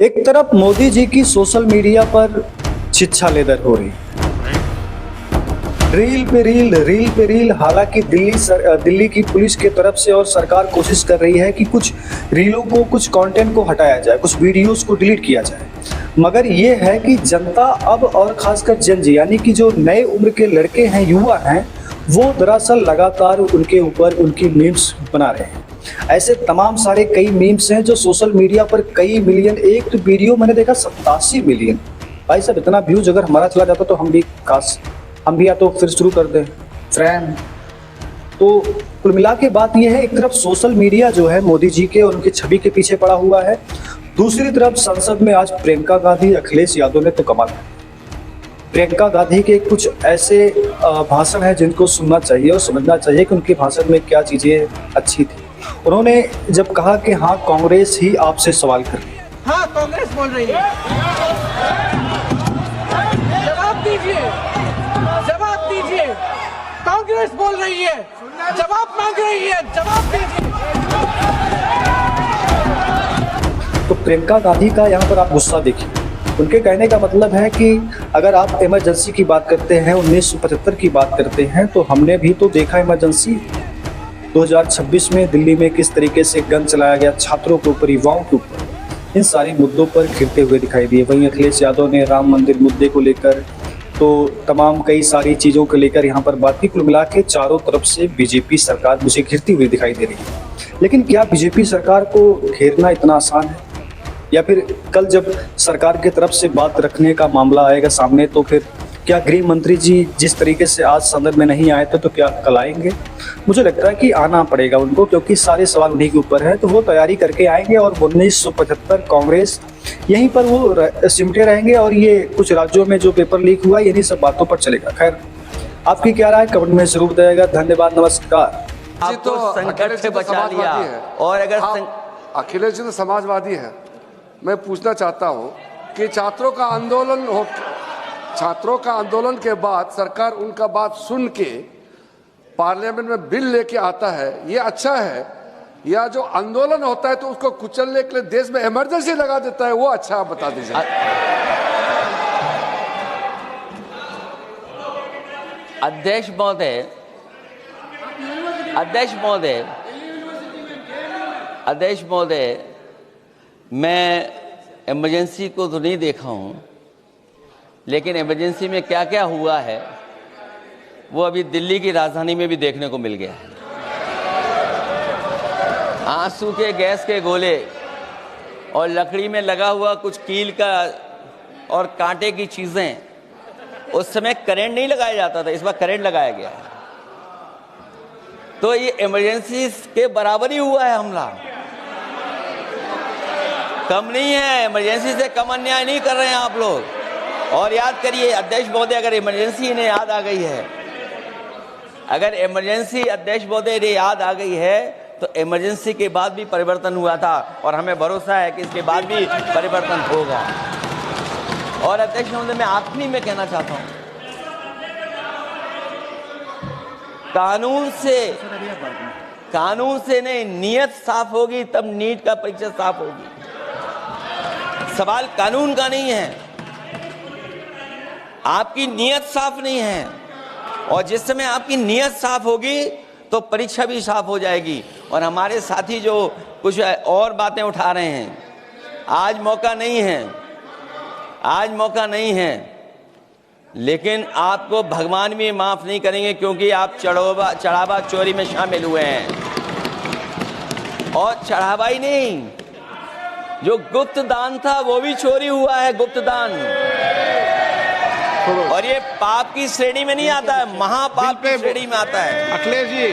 एक तरफ मोदी जी की सोशल मीडिया पर शिक्षा लेदर हो रही, रील पे रील। हालांकि दिल्ली की पुलिस की तरफ से और सरकार कोशिश कर रही है कि कुछ रीलों को, कुछ कंटेंट को हटाया जाए, कुछ वीडियोस को डिलीट किया जाए। मगर ये है कि जनता अब, और खासकर जन जी यानी कि जो नए उम्र के लड़के हैं, युवा हैं, वो दरअसल लगातार उनके ऊपर उनकी मीम्स बना रहे हैं। ऐसे तमाम सारे कई मीम्स हैं जो सोशल मीडिया पर कई मिलियन, एक तो वीडियो मैंने देखा 87 मिलियन। भाई साहब, इतना व्यूज अगर हमारा चला जाता तो हम भी या तो फिर शुरू कर दें फ्रेंड। तो कुल मिला के बात यह है, एक तरफ सोशल मीडिया जो है मोदी जी के और उनकी छवि के पीछे पड़ा हुआ है, दूसरी तरफ संसद में आज प्रियंका गांधी, अखिलेश यादव ने तो कमाल किया। प्रियंका गांधी के कुछ ऐसे भाषण हैं जिनको सुनना चाहिए और समझना चाहिए कि उनके भाषण में क्या चीज़ें अच्छी थी। उन्होंने जब कहा कि हाँ, कांग्रेस ही आपसे सवाल कर रही है। हाँ, कांग्रेस बोल रही है, जवाब दीजिए, जवाब दीजिए। कांग्रेस बोल रही है, जवाब मांग रही है, जवाब दीजिए। तो प्रियंका गांधी का यहाँ पर आप गुस्सा देखिए। उनके कहने का मतलब है कि अगर आप इमरजेंसी की बात करते हैं, 1975 की बात करते हैं, तो हमने भी तो देखा इमरजेंसी 2026 में दिल्ली में किस तरीके से गन चलाया गया छात्रों के ऊपर, युवाओं के ऊपर। इन सारे मुद्दों पर खिलते हुए दिखाई दिए। वहीं अखिलेश यादव ने राम मंदिर मुद्दे को लेकर, तो तमाम कई सारी चीज़ों को लेकर यहाँ पर बात की। कुल मिला के चारों तरफ से बीजेपी सरकार मुझे घिरती हुई दिखाई दे रही है। लेकिन क्या बीजेपी सरकार को घेरना इतना आसान है? या फिर कल जब सरकार की तरफ से बात रखने का मामला आएगा सामने, तो फिर क्या गृह मंत्री जी जिस तरीके से आज सदन में नहीं आए थे, तो क्या कल आएंगे? मुझे लगता है कि आना पड़ेगा उनको, क्योंकि सारे सवाल उन्हीं के ऊपर है। तो वो तैयारी करके आएंगे और 1975 कांग्रेस यहीं पर वो सिमटे रहेंगे। और ये कुछ राज्यों में जो पेपर लीक हुआ, यही सब बातों पर चलेगा। खैर, आपकी क्या राय कमेंट में जरूर बताइएगा। धन्यवाद, नमस्कार। आपको संकट से बचा लिया। और अगर अखिलेश जी तो समाजवादी है। मैं पूछना चाहता हूं कि छात्रों का आंदोलन के बाद सरकार उनका बात सुन के पार्लियामेंट में बिल लेके आता है, ये अच्छा है? या जो आंदोलन होता है तो उसको कुचलने के लिए देश में इमरजेंसी लगा देता है, वो अच्छा? आप बता दीजिए। अध्यक्ष महोदय, मैं इमरजेंसी को तो नहीं देखा हूं, लेकिन इमरजेंसी में क्या क्या हुआ है वो अभी दिल्ली की राजधानी में भी देखने को मिल गया है। आंसू के गैस के गोले और लकड़ी में लगा हुआ कुछ कील का और कांटे की चीजें, उस समय करंट नहीं लगाया जाता था, इस बार करंट लगाया गया है। तो ये इमरजेंसी के बराबर ही हुआ है हमला, कम नहीं है। इमरजेंसी से कम अन्याय नहीं कर रहे हैं आप लोग। और याद करिए अध्यक्ष महोदय, अगर इमरजेंसी इन्हें याद आ गई है, अगर इमरजेंसी अध्यक्ष महोदय इन्हें याद आ गई है, तो इमरजेंसी के बाद भी परिवर्तन हुआ था और हमें भरोसा है कि इसके बाद भी परिवर्तन होगा। और अध्यक्ष महोदय, मैं आखिरी में कहना चाहता हूं, कानून से नहीं, नियत साफ होगी तब नीट का परीक्षा साफ होगी। सवाल कानून का नहीं है, आपकी नियत साफ नहीं है। और जिस समय आपकी नियत साफ होगी तो परीक्षा भी साफ हो जाएगी। और हमारे साथी जो कुछ और बातें उठा रहे हैं, आज मौका नहीं है, लेकिन आपको भगवान भी माफ नहीं करेंगे, क्योंकि आप चढ़ावा चोरी में शामिल हुए हैं। और चढ़ावा ही नहीं, जो गुप्त दान था वो भी चोरी हुआ है, गुप्त दान। और ये पाप की श्रेणी में नहीं आता है, महापाप की श्रेणी में आता है। अखिलेश जी